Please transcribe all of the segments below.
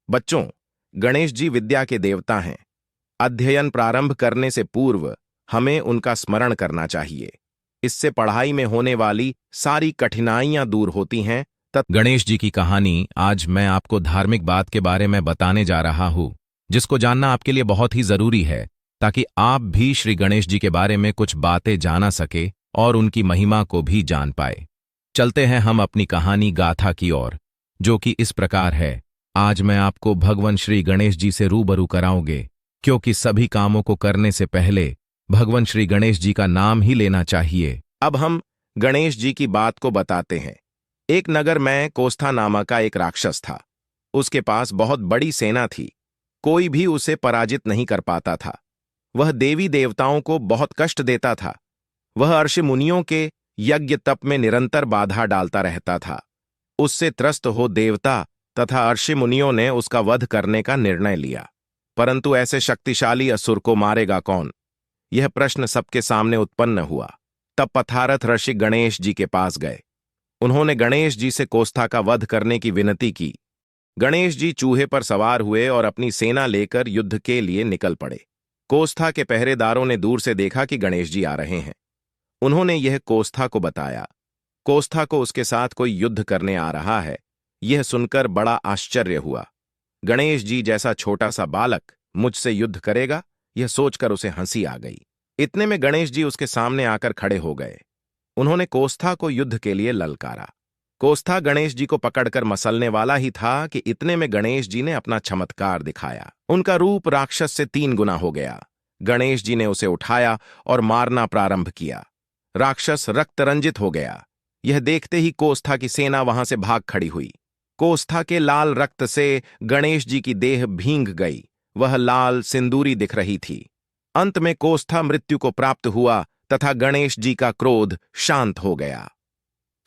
बच्चों, गणेश जी विद्या के देवता हैं। अध्ययन प्रारंभ करने से पूर्व हमें उनका स्मरण करना चाहिए। इससे पढ़ाई में होने वाली सारी कठिनाइयां दूर होती हैं। गणेश जी की कहानी आज मैं आपको धार्मिक बात के बारे में बताने जा रहा हूं, जिसको जानना आपके लिए बहुत ही जरूरी है, ताकि आप भी श्री गणेश जी के बारे में कुछ बातें जाना सके और उनकी महिमा को भी जान पाए। चलते हैं हम अपनी कहानी गाथा की ओर, जो कि इस प्रकार है। आज मैं आपको भगवान श्री गणेश जी से रूबरू कराऊंगे, क्योंकि सभी कामों को करने से पहले भगवान श्री गणेश जी का नाम ही लेना चाहिए। अब हम गणेश जी की बात को बताते हैं। एक नगर में कोस्था नामक का एक राक्षस था। उसके पास बहुत बड़ी सेना थी। कोई भी उसे पराजित नहीं कर पाता था। वह देवी देवताओं को बहुत कष्ट देता था। वह अर्षि मुनियों के यज्ञ तप में निरंतर बाधा डालता रहता था। उससे त्रस्त हो देवता तथा अर्षि मुनियों ने उसका वध करने का निर्णय लिया। परंतु ऐसे शक्तिशाली असुर को मारेगा कौन? यह प्रश्न सबके सामने उत्पन्न हुआ। तब पथारथ ऋषि गणेश जी के पास गए। उन्होंने गणेश जी से कोस्था का वध करने की विनती की। गणेश जी चूहे पर सवार हुए और अपनी सेना लेकर युद्ध के लिए निकल पड़े। कोस्था के पहरेदारों ने दूर से देखा कि गणेश जी आ रहे हैं। उन्होंने यह कोस्था को बताया। कोस्था को उसके साथ कोई युद्ध करने आ रहा है। यह सुनकर बड़ा आश्चर्य हुआ। गणेश जी जैसा छोटा सा बालक मुझसे युद्ध करेगा, यह सोचकर उसे हंसी आ गई। इतने में गणेश जी उसके सामने आकर खड़े हो गए। उन्होंने कोस्था को युद्ध के लिए ललकारा। कोस्था गणेश जी को पकड़कर मसलने वाला ही था कि इतने में गणेश जी ने अपना चमत्कार दिखाया। उनका रूप राक्षस से 3 गुना हो गया। गणेश जी ने उसे उठाया और मारना प्रारंभ किया। राक्षस रक्त रंजित हो गया। यह देखते ही कोस्था की सेना वहां से भाग खड़ी हुई। कोस्था के लाल रक्त से गणेश जी की देह भींग गई। वह लाल सिंदूरी दिख रही थी। अंत में कोस्था मृत्यु को प्राप्त हुआ तथा गणेश जी का क्रोध शांत हो गया।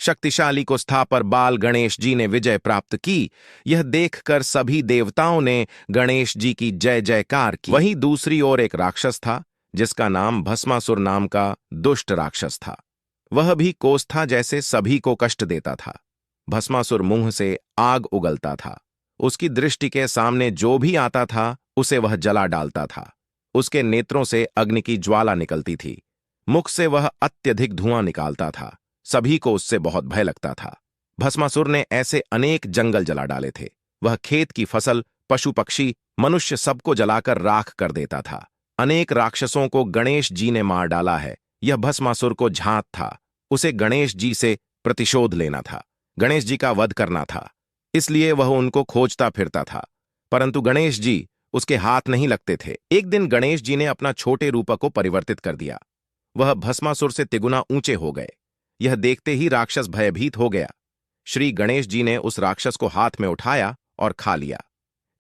शक्तिशाली कोस्था पर बाल गणेश जी ने विजय प्राप्त की। यह देखकर सभी देवताओं ने गणेश जी की जय जयकार की। वहीं दूसरी ओर एक राक्षस था, जिसका नाम भस्मासुर नाम का दुष्ट राक्षस था। वह भी कोस्था जैसे सभी को कष्ट देता था। भस्मासुर मुंह से आग उगलता था। उसकी दृष्टि के सामने जो भी आता था उसे वह जला डालता था। उसके नेत्रों से अग्नि की ज्वाला निकलती थी। मुख से वह अत्यधिक धुआं निकालता था। सभी को उससे बहुत भय लगता था। भस्मासुर ने ऐसे अनेक जंगल जला डाले थे। वह खेत की फसल, पशु पक्षी, मनुष्य सबको जलाकर राख कर देता था। अनेक राक्षसों को गणेश जी ने मार डाला है। यह भस्मासुर को झांत था। उसे गणेश जी से प्रतिशोध लेना था। गणेश जी का वध करना था। इसलिए वह उनको खोजता फिरता था, परंतु गणेश जी उसके हाथ नहीं लगते थे। एक दिन गणेश जी ने अपना छोटे रूप को परिवर्तित कर दिया। वह भस्मासुर से तिगुना ऊंचे हो गए। यह देखते ही राक्षस भयभीत हो गया। श्री गणेश जी ने उस राक्षस को हाथ में उठाया और खा लिया।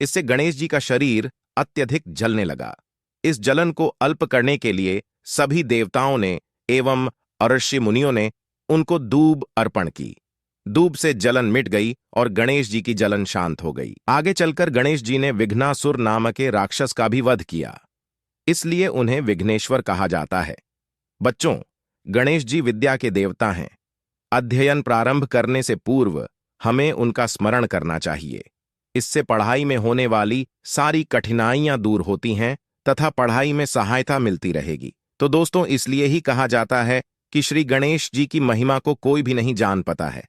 इससे गणेश जी का शरीर अत्यधिक जलने लगा। इस जलन को अल्प करने के लिए सभी देवताओं ने एवं अर्षि मुनियों ने उनको दूब अर्पण की। दूब से जलन मिट गई और गणेश जी की जलन शांत हो गई। आगे चलकर गणेश जी ने विघ्नासुर नामक के राक्षस का भी वध किया। इसलिए उन्हें विघ्नेश्वर कहा जाता है। बच्चों, गणेश जी विद्या के देवता हैं। अध्ययन प्रारंभ करने से पूर्व हमें उनका स्मरण करना चाहिए। इससे पढ़ाई में होने वाली सारी कठिनाइयां दूर होती हैं तथा पढ़ाई में सहायता मिलती रहेगी। तो दोस्तों, इसलिए ही कहा जाता है कि श्री गणेश जी की महिमा को कोई भी नहीं जान पाता है।